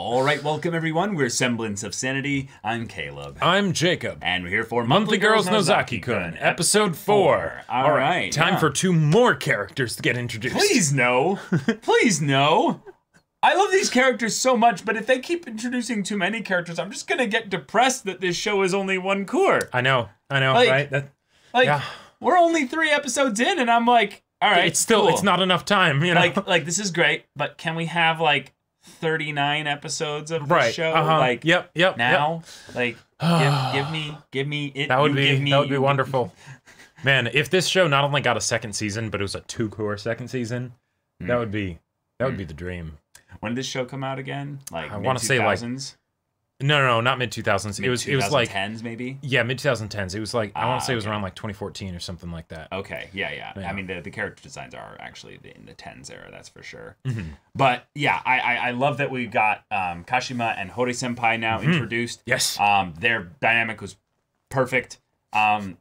All right, welcome everyone. We're Semblance of Sanity. I'm Caleb. I'm Jacob. And we're here for Monthly Girls Nozaki-kun, episode 4. All right. Time for 2 more characters to get introduced. Please no. Please no. I love these characters so much, but if they keep introducing too many characters, I'm just gonna get depressed that this show is only one core. I know, Like, right? We're only 3 episodes in, and I'm like, all right, it's still, cool. it's not enough time, you know? Like this is great, but can we have like 39 episodes of the show? Like, yep. now, like, give me it. That would be wonderful. Man, if this show not only got a second season, but it was a 2-core second season, that would be the dream. When did this show come out again? Like I want to say like no, not mid 2000s. It was like 10s maybe. Yeah, mid 2010s. It was like I want to say it was around like 2014 or something like that. Okay, yeah. I mean the character designs are actually in the 10s era, that's for sure. Mm-hmm. But yeah, I love that we got Kashima and Hori Senpai now introduced. Yes. Their dynamic was perfect. I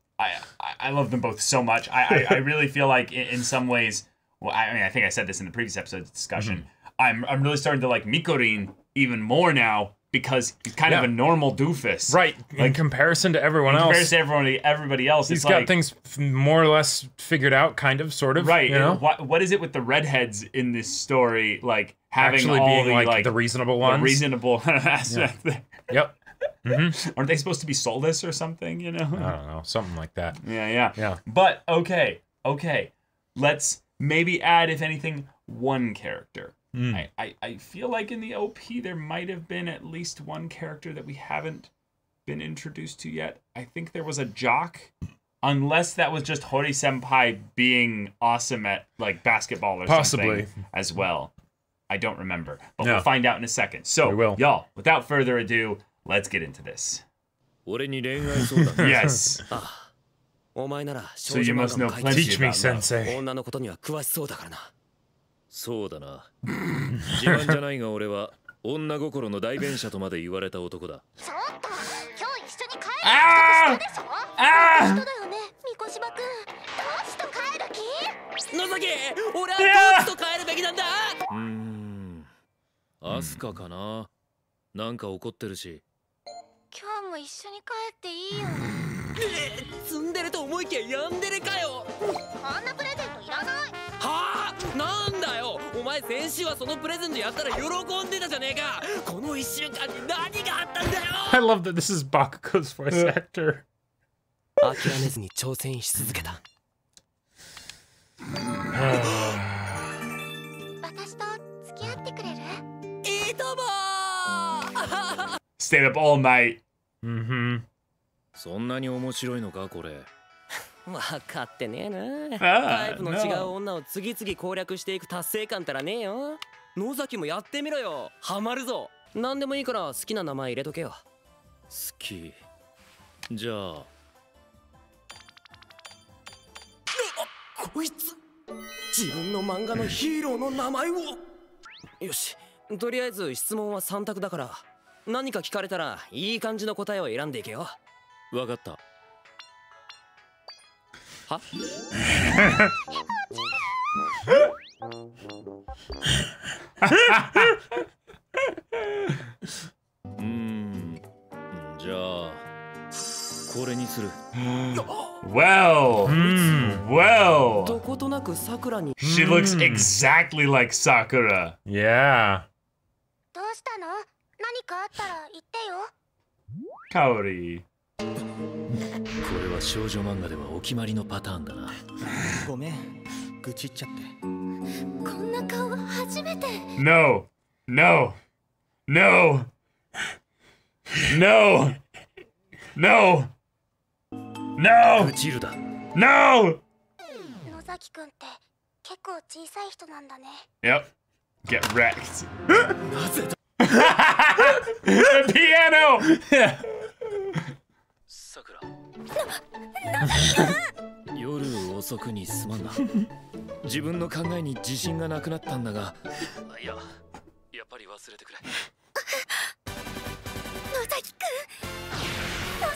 love them both so much. I really feel like in some ways, well, I mean I think I said this in the previous episode's discussion. I'm really starting to like Mikorin even more now because he's kind of a normal doofus. Right. In comparison to everyone else. In comparison to everybody else. He's got things more or less figured out, kind of, sort of. Right. You know? What is it with the redheads in this story? Like having actually all being like the reasonable ones. The reasonable aspect there. Yep. Aren't they supposed to be soulless or something, you know? I don't know. Something like that. Yeah. But okay. Let's maybe add, if anything, one character. I feel like in the OP there might have been at least one character that we haven't been introduced to yet. I think there was a jock, unless that was just Hori Senpai being awesome at like basketball or something as well. I don't remember, but we'll find out in a second. So, y'all, without further ado, let's get into this. Yes. So you must know plenty Teach me, about love. sensei. そうだな。自慢じゃないが俺は女心の代弁者とまで言われた男だ。ちょっと今日一緒に帰る約束したでしょ。人だよね、三越島くん。どうして帰る気？野崎、俺はどうして帰るべきなんだ。アスカかな。なんか怒ってるし。今日も一緒に帰っていいよ。ツンデレと思いきやヤンデレかよ。こんなプレゼントいらない。はあ、なんだよ。お前先週はそのプレゼントやったら喜んでたじゃねえか。この1週間に何があったんだよ。I love that this is Bakugo's voice actor. 諦めずに挑戦し続けた。私と付き合ってくれる？いいとも。Stayed up all night. そんなに面白いのかこれ。分かってねえな。タイプの違う女を次々攻略していく達成感たらねえよ。野崎もやってみろよ。ハマるぞ。何でもいいから好きな名前入れとけよ。好き。じゃあ。こいつ。自分の漫画のヒーローの名前を。よし。とりあえず質問は3択だから。何か聞かれたらいい感じの答えを選んでいけよ。分かった。はじゃあこれにする。Well.どことなく桜に。 She looks exactly like Sakura. Yeah. どうしたの？何かあったら言ってよ。Kaori. これは少女漫画ではお決まりのパターンだな。ごめん、愚痴っちゃって。こんな顔初めて。No. 愚痴るだ。No. 野崎くんって結構小さい人なんだね。Yep. Get wrecked. なぜだ。The piano. さくら。夜遅くにすまんな。自分の考えに自信がなくなったんだが、いや、やっぱり忘れてくれ。野崎くんが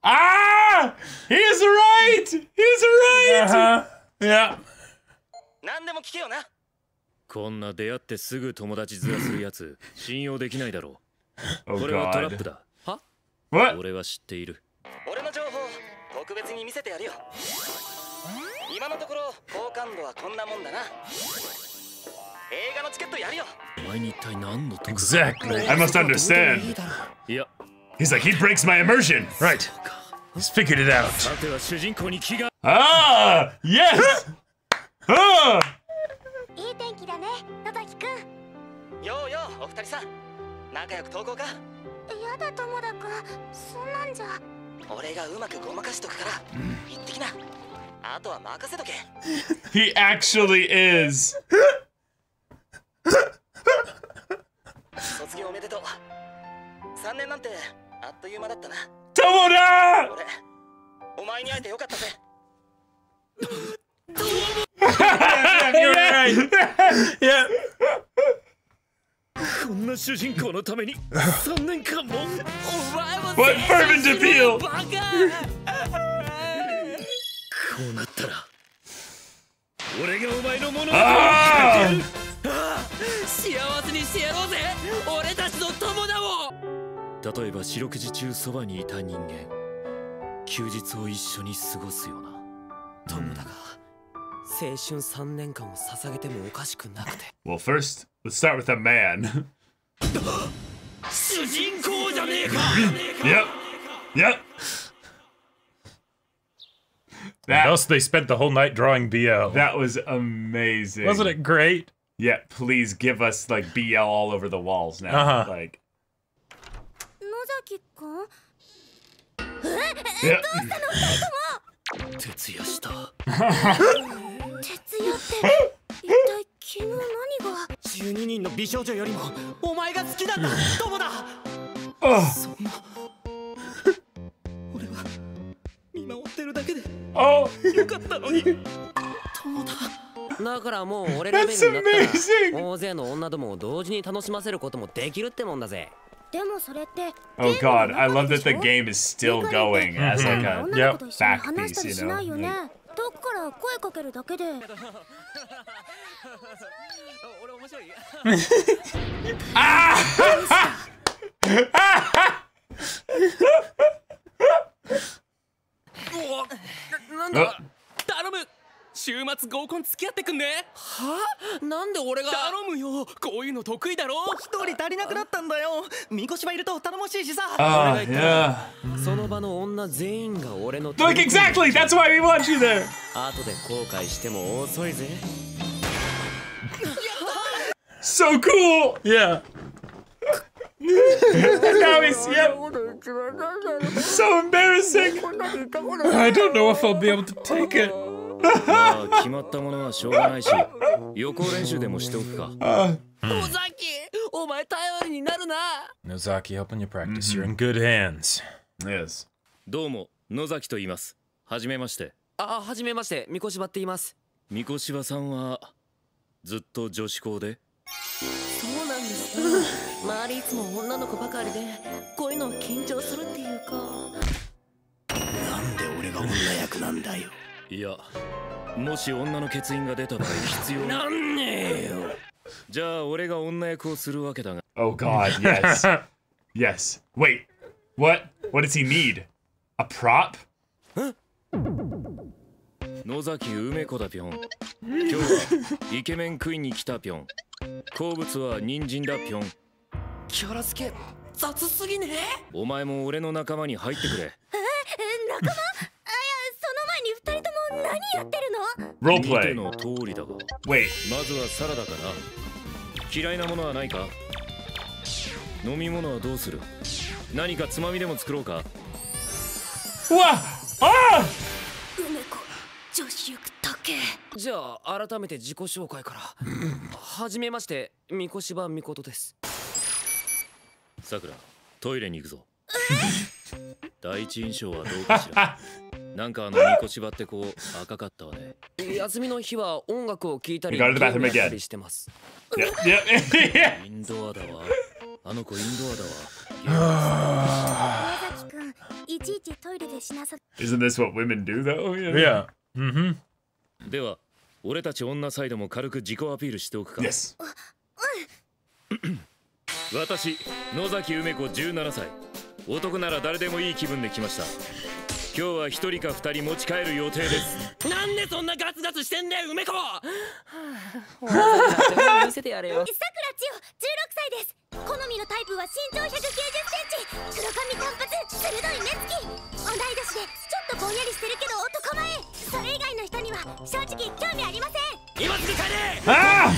Ah! He's right! Yeah. 何でもも聞けよな。こんな出会ってすぐ友達面するやつ信用できないだろう。これはトラップだ。は？ What? 俺は知っている。俺の情報特別に見せてやるよ。今のところ好感度はこんなもんだな。映画のチケットやるよ。お前に一体何の得？ Exactly. I must understand. いや。 He's like, he breaks my immersion. Right. He's figured it out. さては主人公に気が。Ah, yes. Ah. いい天気だね、野崎くん。ようようお二人さん、仲良く投稿か。やだ友田くん、そんなんじゃ。俺がうまくごまかしとくから行ってきな。あとは任せとけ。 He actually is. 卒業おめでとう。3年なんてあっという間だったな。Tomoda! 俺、お前に会えてよかったぜ。You're right. Yeah. こんな主人公のために3年間も。お前は What fervent appeal! バカ。こうなったら俺がお前のものを。Ah! 幸せにしてやろうぜ、俺たちの友だを。例えば四六時中そばにいた人間、休日を一緒に過ごすような友だが、青春3年間を捧げてもおかしくなくて。 Well, first, let's start with a man. 主人公じゃねえか。 Yep. Yep. And That, thus they spent the whole night drawing BL. that was amazing. Wasn't it great? Yeah, please give us like BL all over the walls now. Uh-huh. Like, 野崎くん。 yeah. 徹夜した。徹夜って一体昨日何が。12人の美少女よりもお前が好きなんだ、友だ。 Oh, そんな俺は見守ってるだけで oh, よかったのに。友だ。だからもう俺レベルになった That's ら大勢の女どもを同時に楽しませることもできるってもんだぜ。でもそれって oh God! I love that the game is still going as like a 女の子と一緒に back 話した piece, り you しないよ know. ね。 Like, 遠くから声かけるだけで。俺面白い。 なんだ、頼む。週末合コン付き合ってくんね。はあ、なんで俺が。頼むよ、こういうの得意だろ。一人足りなくなったんだよ。みこしばいると頼もしいしさ。 yeah. その場の女全員が俺の。 Like exactly. That's why we want you there. 後で後悔しても遅いぜ。 So cool. Yeah. Now he's yep. So embarrassing. I don't know if I'll be able to take it. まあ決まったものはしょうがないし、予行練習でもしておくか。野崎、お前頼りになるな。 Nozaki helping you practice. You're in good hands. Yes. どうも、野崎と言います。はじめまして。あ、はじめまして、三越場って言います。三越場さんはずっと女子校で。そうなんですか。周りいつも女の子ばかりで、こういうの緊張するっていうか。なんで俺が女役なんだよ。いや、もし女の欠員が出た場合必要なんねえよ。じゃあ俺が女役をするわけだが。 Oh God. Yes. Yes. Wait. What? What does he need? A prop? 野崎梅子だぴょん。今日はイケメン食いに来たぴょん。好物は人参だぴょん。キャラ付け雑すぎね。お前も俺の仲間に入ってくれ。仲間？その前に二人とも何やってるの？ Role 見て play. の通りだが。 Wait. まずはサラダかな。嫌いなものはないか。飲み物はどうする。何かつまみでも作ろうか。 What? Ah! 梅子、女子力高え。じゃあ改めて自己紹介から。はじめまして、三越場みことです。さくら、トイレに行くぞ。第一印象はどうかしら。なんかみこしばってこう赤かったわね。休みの日は音楽を聴いたりゲームやったりしてます。Yep. Yep. インドアだわ。あの子インドアだわ。野崎くん、いちいちトイレでしなさ。 Isn't this what women do though? Yeah. Mm-hmm. では俺たち女サイドも軽く自己アピールしておくか。Yes. 私野崎梅子17歳。男なら誰でもいい気分で来ました。今日は一人か二人持ち帰る予定です。なんでそんなガツガツしてんだよ梅子。見せてやれよ。さくらちよ、16歳です。好みのタイプは身長190センチ、黒髪短髪、鋭い目つき、同い年でちょっとぼんやりしてるけど男前。それ以外の人には正直興味ありません。今すぐ帰れ。Ah!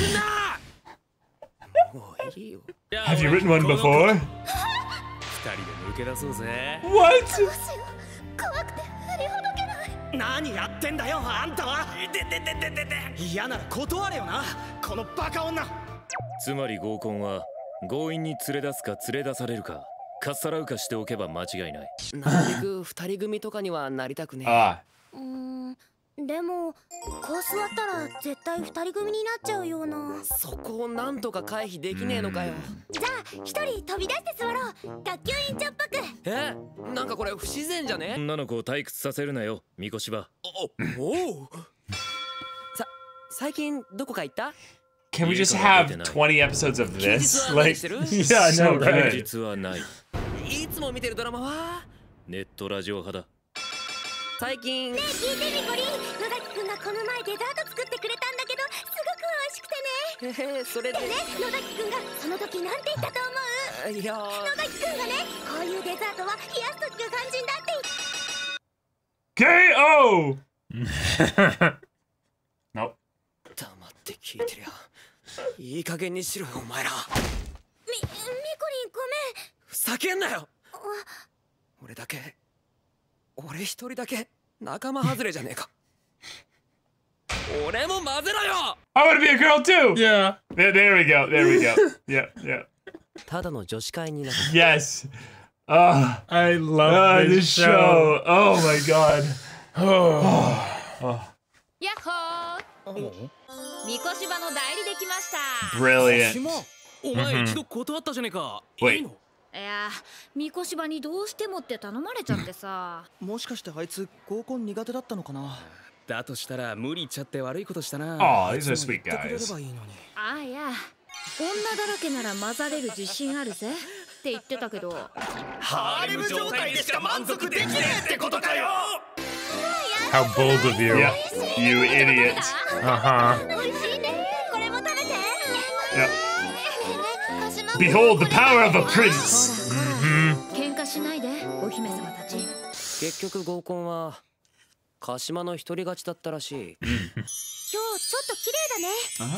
もういいよ。 Have you written one before? 二人で抜け出そうぜ。 What? どうしよう、怖くて振りほどけない。何やってんだよあんたは。嫌なら断れよなこのバカ女。つまり合コンは強引に連れ出すか連れ出されるかかっさらうかしておけば間違いない。なるべく二人組とかにはなりたくねえ。でもこう座ったら絶対2人組になっちゃうような。そこをなんとか回避できねえのかよ。じゃあ1人飛び出して座ろう。学級委員長っぽく。なんかこれ不自然じゃね。女の子を退屈させるなよみこしば。おお。最近どこか行った？ Can we just have 20 episodes of this? Like, yeah, no, 休 right? 日はない。いつも見てるドラマはネットラジオ派だ。最近ねえ聞いてみこりん、野崎くんがこの前デザート作ってくれたんだけどすごく美味しくてね。それででね、野崎くんがその時なんて言ったと思う？いや野崎くんがね、こういうデザートは冷やす時が肝心だってKO! Nope. 黙って聞いてりゃいい加減にしろよお前ら。みこりんごめん。ふざけんなよ。俺一人だけ仲間外れじゃねえか。俺も混ぜろよ。 I want to be a girl too! Yeah. There we go, there we go. Yeah, yeah. ただの女子会になる。 Yes. I love This show. Oh my god. やっほー、みこしばの代理できました。 Brilliant. お前一度断ったじゃねえか。 Wait. いいの？いや、みこしばにどうしてもって頼まれちゃってさ。もしかしてあいつ合コン苦手だったのかな。だとしたら無理言っちゃって悪いことしたな。 Aw, these are sweet 言ってくれれ guys. ばいいのに。ああいや、女だらけなら混ざれる自信あるぜって言ってたけど。ハーレム状態でしか満足できねえってことかよ。 How bold of you. Yeah, you idiot. Uh-huh. 美味しいね。これも食べて。 Yeah. Behold the power of a prince. 喧嘩しないで、お姫様たち。結局合コンは鹿島の一人勝ちだったらしい。今日ちょっと綺麗だね。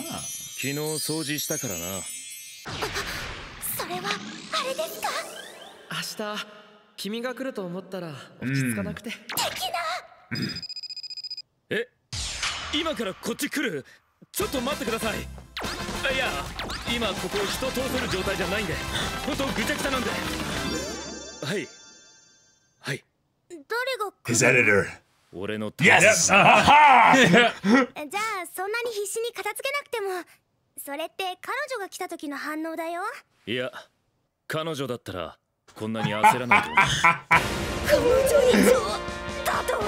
昨日掃除したからな。それはあれですか？明日君が来ると思ったら落ち着かなくて。え、今からこっち来る？ちょっと待ってください。いや、今ここ人通せる状態じゃないんで、ほんとぐちゃぐちゃなんで。はいはい。誰が His editor. 俺の Yes! じゃあそんなに必死に片付けなくても、それって彼女が来た時の反応だよ。いや、彼女だったらこんなに焦らないと思う。彼女以上だと。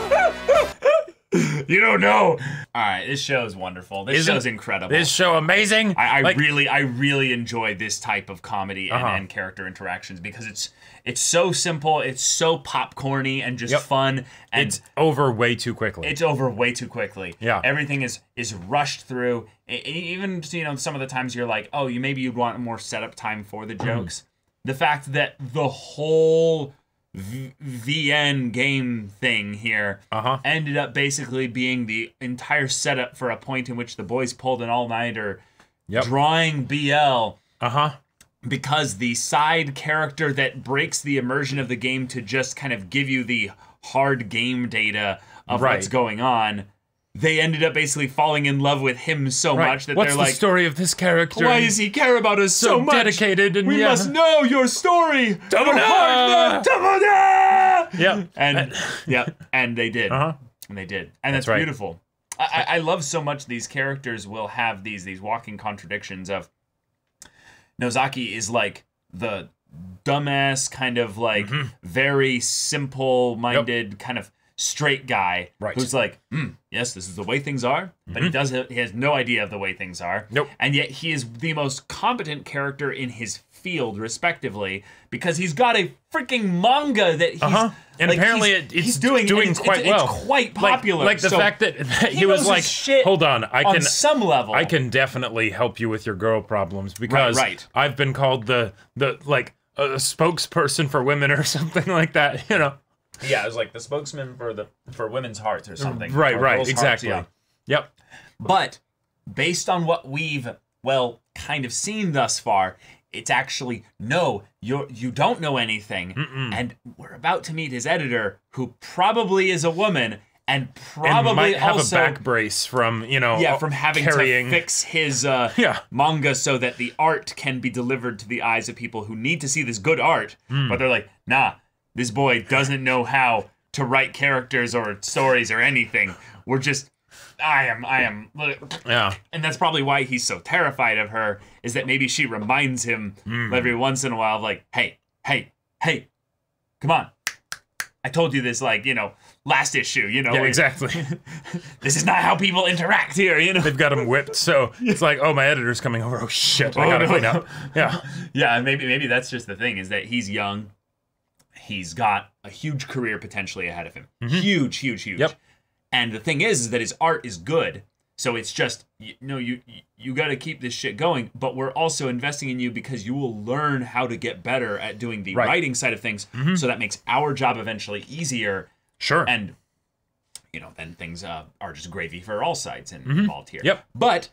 You don't know. All right, this show is wonderful. This Isn't show's incredible. This show amazing. I Like- really enjoy this type of comedy and character interactions because it's so simple, it's so popcorny and just Yep. fun, and It's over way too quickly. it's over way too quickly. Yeah. Everything is rushed through. Even some of the times you're like, oh, maybe you'd want more setup time for the jokes. The fact that the whole VN game thing here ended up basically being the entire setup for a point in which the boys pulled an all-nighter drawing BL because the side character that breaks the immersion of the game to just kind of give you the hard game data of what's going on, they ended up basically falling in love with him so much that What's they're the like, story of this character? why does he care about us so much? Dedicated and we must know your story. Yep. And they did. And they did. And that's right. beautiful. I love so much these characters will have these walking contradictions of Nozaki is like the dumbass kind of like very simple-minded kind of straight guy Right. who's like, yes, this is the way things are, but he has no idea of the way things are. Nope. And yet he is the most competent character in his field, respectively, because he's got a freaking manga that he's And like, apparently he's it's doing quite well. It's quite popular. Like the So fact that he knows was his like, shit hold on, on some level. I can definitely help you with your girl problems because Right. I've been called the like a spokesperson for women or something like that, you know. Yeah, it was like the spokesman for women's hearts or something. Right, Or right, girls' exactly. hearts, yeah. Yep. But based on what we've kind of seen thus far, it's actually no, you don't know anything, and we're about to meet his editor, who probably is a woman, and probably And might have also a back brace from, you know, from having carrying. to fix his Yeah. manga so that the art can be delivered to the eyes of people who need to see this good art, but they're like, nah, this boy doesn't know how to write characters or stories or anything. We're just, I am, Yeah. and that's probably why he's so terrified of her, is that maybe she reminds him every once in a while, like, hey, come on. I told you this, like, last issue, Yeah, like, exactly. this is not how people interact here, They've got him whipped, so it's like, oh, my editor's coming over. Oh shit, I gotta no. clean up. Yeah. Yeah, and maybe that's just the thing, is that he's young. He's got a huge career potentially ahead of him. Huge. Yep. And the thing is that his art is good. So it's just, you got to keep this shit going, but we're also investing in you because you will learn how to get better at doing the Right. writing side of things. So that makes our job eventually easier. Sure. And, then things are just gravy for all sides involved here. Yep. But,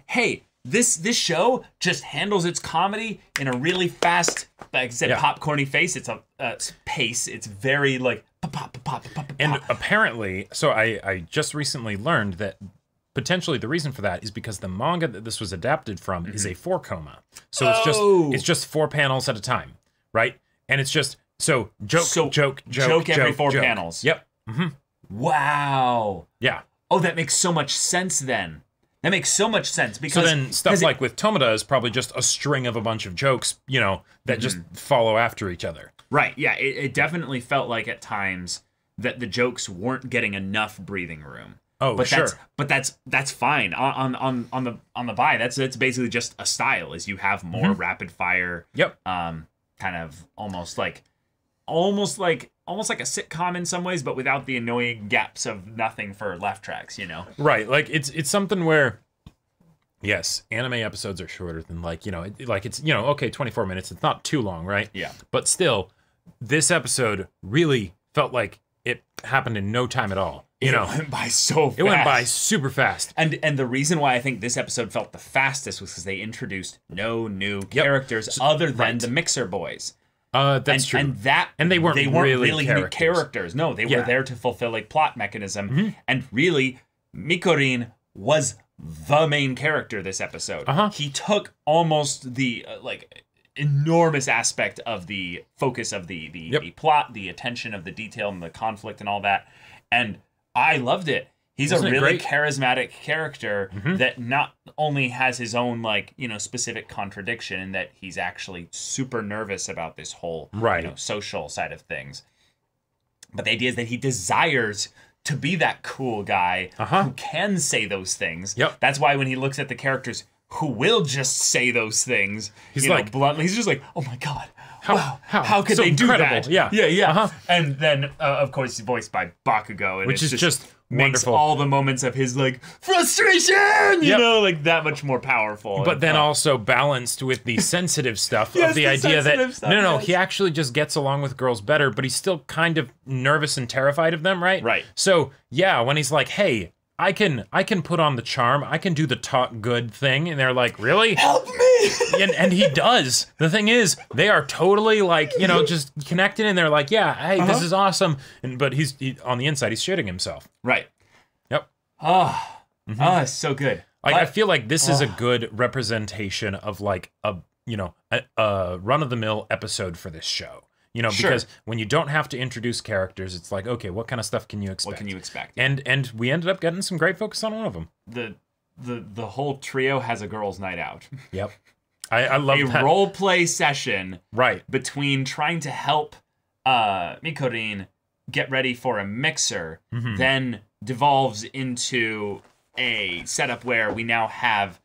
hey, this show just handles its comedy in a really fast, like I said, Yeah. popcorny pace. It's a pace. It's very like pop. And apparently, so I just recently learned that potentially the reason for that is because the manga that this was adapted from is a 4-koma. So it's just 4 panels at a time, right? And it's just joke every 4 joke. panels. Yep. Wow. Yeah. Oh, that makes so much sense then. That makes so much sense So because then stuff like with Tomada is probably just a string of a bunch of jokes, that just follow after each other. right, yeah, it definitely felt like at times that the jokes weren't getting enough breathing room. Oh, But sure. that's fine. On the buy, that's basically just a style. Is you have more rapid fire. Yep. Kind of almost like a sitcom in some ways, but without the annoying gaps of nothing for laugh tracks. Right. Like it's something where, yes, anime episodes are shorter than it's 24 minutes. It's not too long, right? Yeah. But still, this episode really felt like it happened in no time at all. It went by so fast. It went by super fast. And the reason why I think this episode felt the fastest was because they introduced no new characters other than the Mixer Boys. That's true. And they weren't really new characters. No, they were there to fulfill a plot mechanism. And really, Mikorin was the main character this episode. He took almost the enormous aspect of the focus of the plot, the attention of the detail and the conflict and all that. And I loved it. He's Wasn't a it really great? charismatic character that not only has his own specific contradiction in that he's actually super nervous about this whole social side of things, but the idea is that he desires to be that cool guy who can say those things. Yep. That's why when he looks at the characters who will just say those things, he's bluntly, he's just like, oh my god. How could so they do incredible. that? Yeah. Yeah. And then, of course, he's voiced by Bakugo, and Which it's is just makes wonderful. all the moments of his frustration, that much more powerful. But then also balanced with the sensitive stuff Yes, of the the idea that sensitive stuff, no, yes. he actually just gets along with girls better, but he's still kind of nervous and terrified of them, right? Right. So yeah, when he's like, "Hey, I can put on the charm, I can do the talk good thing," and they're like, "Really? help me. and he does. The thing is, they are totally just connected, and they're like, "Yeah, hey, this is awesome," but he on the inside, he's shitting himself. Right. Yep. It's so good. I feel like this is a good representation of a run-of-the-mill episode for this show. Sure. Because when you don't have to introduce characters, it's like, okay, what kind of stuff can you expect? What can you expect? And we ended up getting some great focus on one of them. The whole trio has a girls' night out. Yep. I love A that. role play session Right. between trying to help Mikorin get ready for a mixer, then devolves into a setup where we now have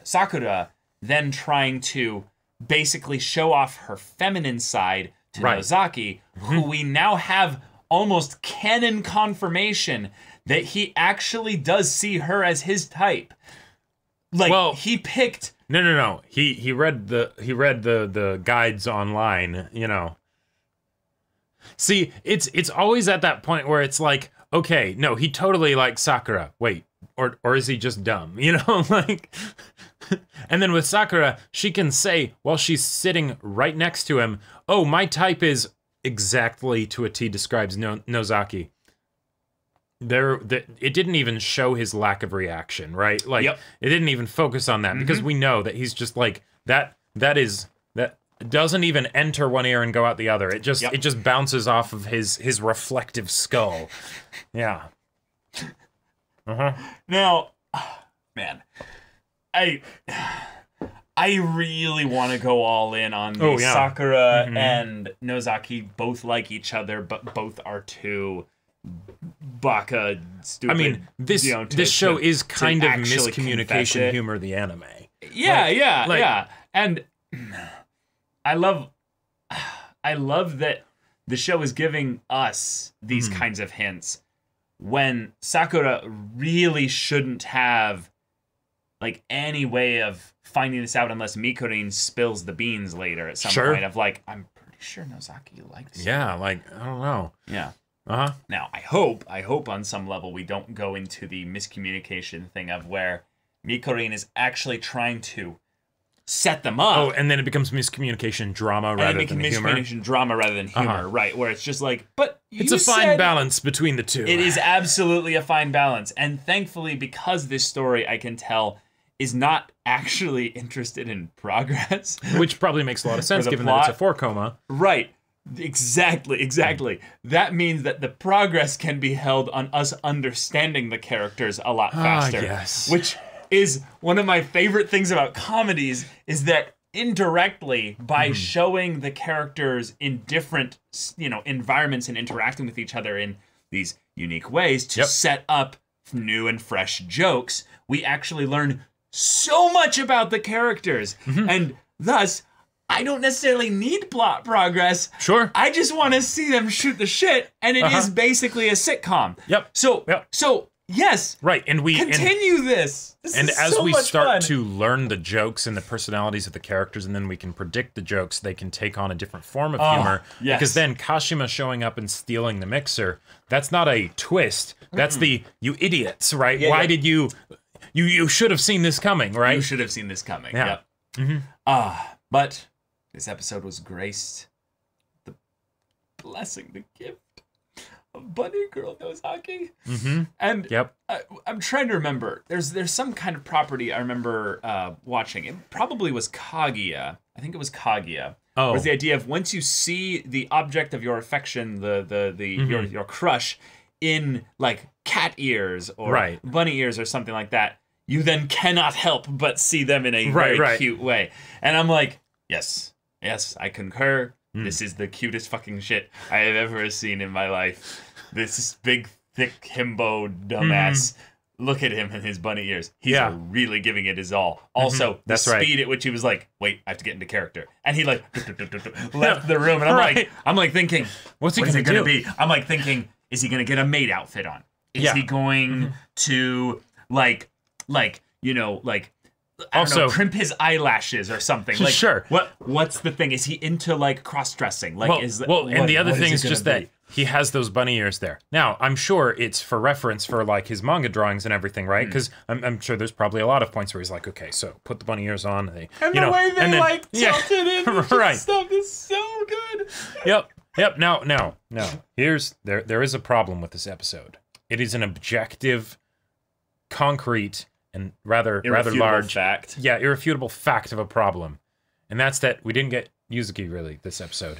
Sakura then trying to basically show off her feminine side to Nozaki, who we now have almost canon confirmation that he actually does see her as his type. Like, well, he picked... No. He read the guides online, you know. See, it's always at that point where it's like, okay, no, he totally likes Sakura. Wait, or is he just dumb? You know, like... And then with Sakura, she can say, while she's sitting right next to him, oh, my type is exactly to a T describes Nozaki. It didn't even show his lack of reaction, right? Like, it didn't even focus on that, because we know that he's just like, that doesn't even enter one ear and go out the other. It just bounces off of his reflective skull. Yeah. Now, man, I really want to go all in on the Sakura and Nozaki both like each other, but both are too baka stupid. I mean, this show is kind of miscommunication humor, the anime. Yeah. And I love that the show is giving us these kinds of hints when Sakura really shouldn't have like any way of finding this out unless Mikorin spills the beans later at some point of like, I'm pretty sure Nozaki likes you. Yeah, like, I don't know. Yeah. Now, I hope on some level we don't go into the miscommunication thing of where Mikorin is actually trying to set them up. Oh, and then it becomes miscommunication drama rather than humor. Miscommunication drama rather than humor, right? Where it's just like, but it's a fine balance between the two. It is absolutely a fine balance, and thankfully, because this story, I can tell, is not actually interested in progress. Which probably makes a lot of sense given that it's a 4-coma. Right. Exactly. That means that the progress can be held on us understanding the characters a lot faster. Yes. Which is one of my favorite things about comedies, is that indirectly, by showing the characters in different, environments and interacting with each other in these unique ways to set up new and fresh jokes, we actually learn so much about the characters. And thus, I don't necessarily need plot progress. Sure. I just want to see them shoot the shit, and it is basically a sitcom. Yep. So yes. Right, and we continue this. And as we start to learn the jokes and the personalities of the characters, and then we can predict the jokes, they can take on a different form of humor. Yes. Because then Kashima showing up and stealing the mixer, that's not a twist. That's the, you idiots, right? Why did you should have seen this coming, right? You should have seen this coming. Yeah. But this episode was graced the blessing, the gift of Bunny Girl Nozaki. And I'm trying to remember. There's some kind of property I remember watching. It probably was Kaguya. I think it was Kaguya. Oh. Was the idea of once you see the object of your affection, your crush, in like cat ears or bunny ears or something like that, you then cannot help but see them in a very cute way. And I'm like, yes, I concur. This is the cutest fucking shit I have ever seen in my life. This big, thick himbo dumbass. Look at him and his bunny ears. He's really giving it his all. Also, the speed at which he was like, wait, I have to get into character. And he like left the room. And I'm like thinking, what's he gonna be? I'm like thinking, is he gonna get a maid outfit on? Is he going to like I don't know, crimp his eyelashes or something? Like, what's the thing? Is he into like cross-dressing? Like, and the other thing is just that he has those bunny ears there. Now, I'm sure it's for reference for like his manga drawings and everything, right? Because I'm sure there's probably a lot of points where he's like, okay, so put the bunny ears on. And the way they tilted in stuff is so good. Yep. Now, there is a problem with this episode. It is an objective, concrete, and rather large fact. Yeah, irrefutable fact of a problem, and that's that we didn't get Yuzuki really this episode,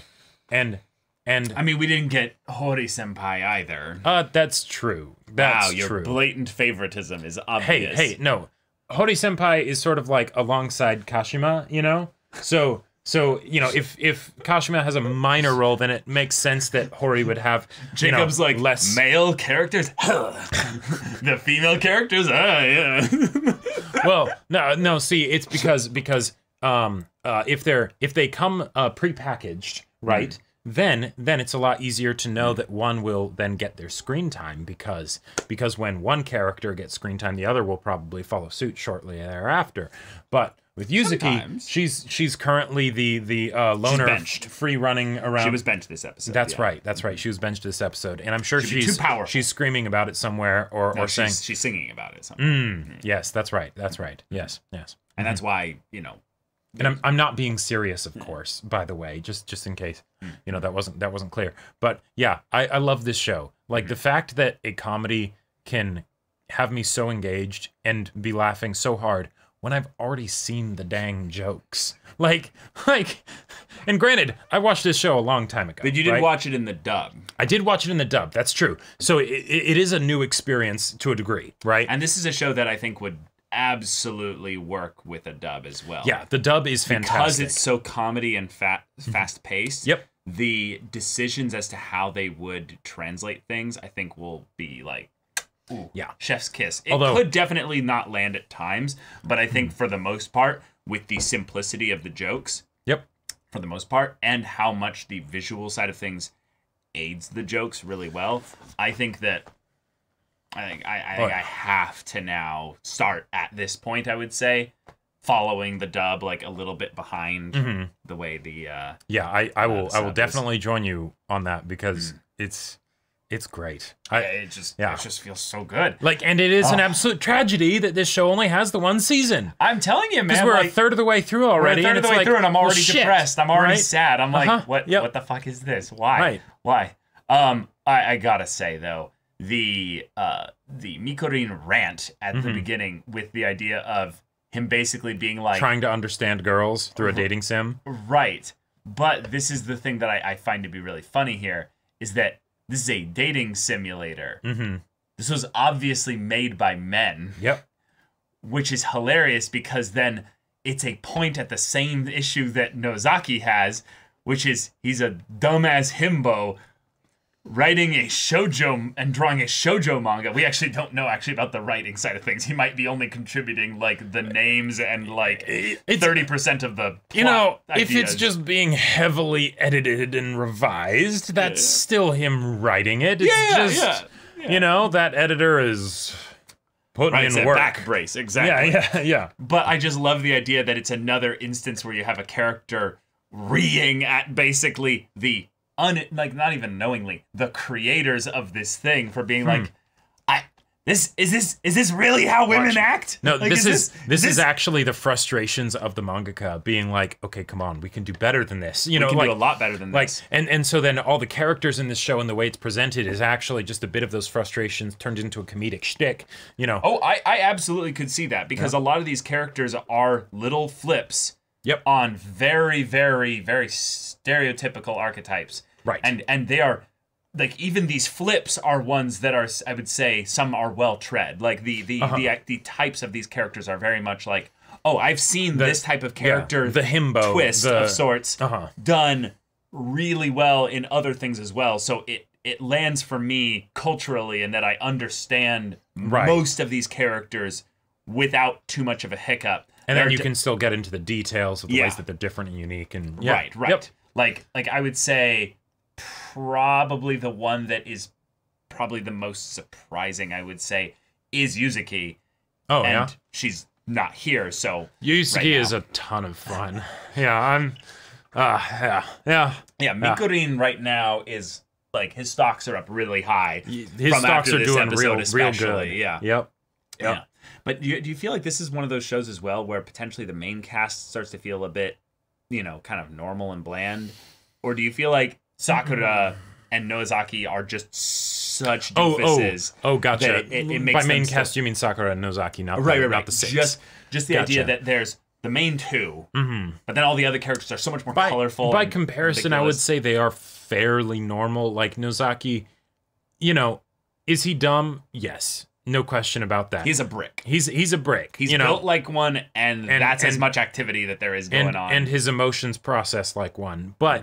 and I mean we didn't get Hori Senpai either. That's true. That's your true. Blatant favoritism is obvious. Hey, no, Hori Senpai is sort of like alongside Kashima, you know. So So, you know, if Kashima has a minor role, then it makes sense that Hori would have, Jacob's like, less male characters? The female characters? Yeah. Well, no, see, it's because if they come prepackaged, right? Then it's a lot easier to know that one will then get their screen time because when one character gets screen time, the other will probably follow suit shortly thereafter. But with Yuzuki, she's currently the loner, free running around. She was benched this episode. That's right. She was benched this episode, and I'm sure she's too powerful. She's screaming about it somewhere, or saying she's singing about it somewhere. Yes, that's right. Yes. And that's why And I'm not being serious, of course, by the way, just in case, that wasn't clear. But yeah, I love this show. Like the fact that a comedy can have me so engaged and be laughing so hard when I've already seen the dang jokes. Like, and granted, I watched this show a long time ago. But you didn't watch it in the dub. I did watch it in the dub. That's true. So it is a new experience to a degree, right? And this is a show that I think would absolutely work with a dub as well. Yeah, the dub is fantastic. Because it's so comedy and fast-paced. Yep. The decisions as to how they would translate things, I think, will be like, ooh, yeah, chef's kiss. It could definitely not land at times, but I think for the most part, with the simplicity of the jokes, yep, for the most part, and how much the visual side of things aids the jokes really well, I think I have to now start at this point, I would say, following the dub like a little bit behind the way the I will definitely join you on that because it's great. It just feels so good. Like, and it is an absolute tragedy that this show only has the one season. I'm telling you, man, because we're a third of the way through already. We're a third of the way through, and I'm already depressed. I'm already right? sad. I'm like, what the fuck is this? Why? Right. Why? I gotta say though, the Mikorin rant at the beginning with the idea of him basically being like trying to understand girls through a dating sim. Right. But this is the thing that I find to be really funny here is that this is a dating simulator. This was obviously made by men. Yep. Which is hilarious because then it's a point at the same issue that Nozaki has, which is he's a dumbass himbo writing a shoujo and drawing a shoujo manga. We actually don't know about the writing side of things. He might be only contributing like the names and like 30% of the plot if it's just being heavily edited and revised, that's still him writing it. It's that editor is putting in work. Back brace, exactly. Yeah. But I just love the idea that it's another instance where you have a character reeing at basically the not even knowingly, the creators of this thing for being like, is this really how women act? No, like, this is actually the frustrations of the mangaka being like, okay, come on, we can do better than this. We can do a lot better than this. And so then all the characters in this show and the way it's presented is actually just a bit of those frustrations turned into a comedic shtick. Oh, I absolutely could see that because a lot of these characters are little flips. Yep. On very, very, very stereotypical archetypes. Right. And they are, like, even these flips are ones that are, I would say, some are well tread. Like, the types of these characters are very much like, oh, I've seen this type of character the himbo twist of sorts done really well in other things as well. So it lands for me culturally in that I understand most of these characters without too much of a hiccup. And then you can still get into the details of the ways that they're different and unique. And Right. Yep. Like I would say probably the one that is probably the most surprising, I would say, is Yuzuki. Oh, and she's not here, so... Yuzuki is a ton of fun. Yeah, Mikorin right now is, like, his stocks are up really high. His stocks are doing real good. Yeah. Yep. Yeah. But do you feel like this is one of those shows as well where potentially the main cast starts to feel a bit, kind of normal and bland? Or do you feel like Sakura and Nozaki are just such doofuses? Oh, gotcha. It makes by main cast, you mean Sakura and Nozaki, not the six. Just the idea that there's the main two, but then all the other characters are so much more colorful. By comparison, I would say they are fairly normal. Like Nozaki, is he dumb? Yes. No question about that. He's a brick. He's a brick. He's built like one, and that's as much activity that there is going on. And his emotions process like one. But,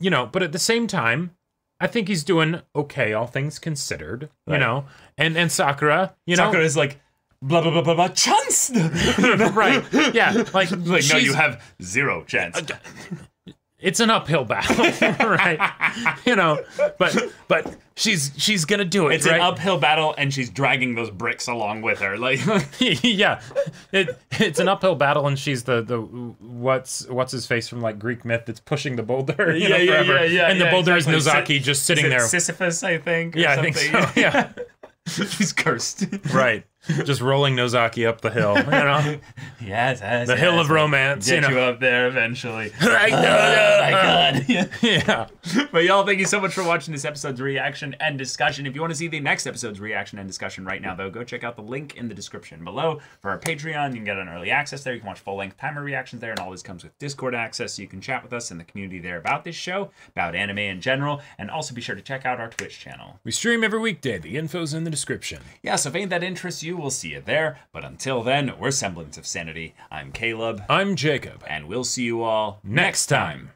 but at the same time, I think he's doing okay, all things considered, you know. And Sakura, Sakura's like, blah, blah, blah, blah, blah, chance! Right, yeah. Like no, you have 0 chance. It's an uphill battle, right? But she's gonna do it. It's an uphill battle, and she's dragging those bricks along with her. Like, yeah, it's an uphill battle, and she's the what's his face from like Greek myth that's pushing the boulder. Yeah. And the boulder is Nozaki just sitting there. Sisyphus, I think. Yeah, I think so. Yeah, she's cursed. Right. Just rolling Nozaki up the hill, Yes, the hill of romance. Get you up there eventually. Right. My God. Yeah. But y'all, thank you so much for watching this episode's reaction and discussion. If you want to see the next episode's reaction and discussion right now, though, go check out the link in the description below for our Patreon. You can get an early access there. You can watch full-length timer reactions there, and always comes with Discord access, so you can chat with us in the community there about this show, about anime in general, and also be sure to check out our Twitch channel. We stream every weekday. The info's in the description. Yeah, so if ain't that interests you, we'll see you there. But until then, we're Semblance of Sanity. I'm Caleb. I'm Jacob. And we'll see you all next time.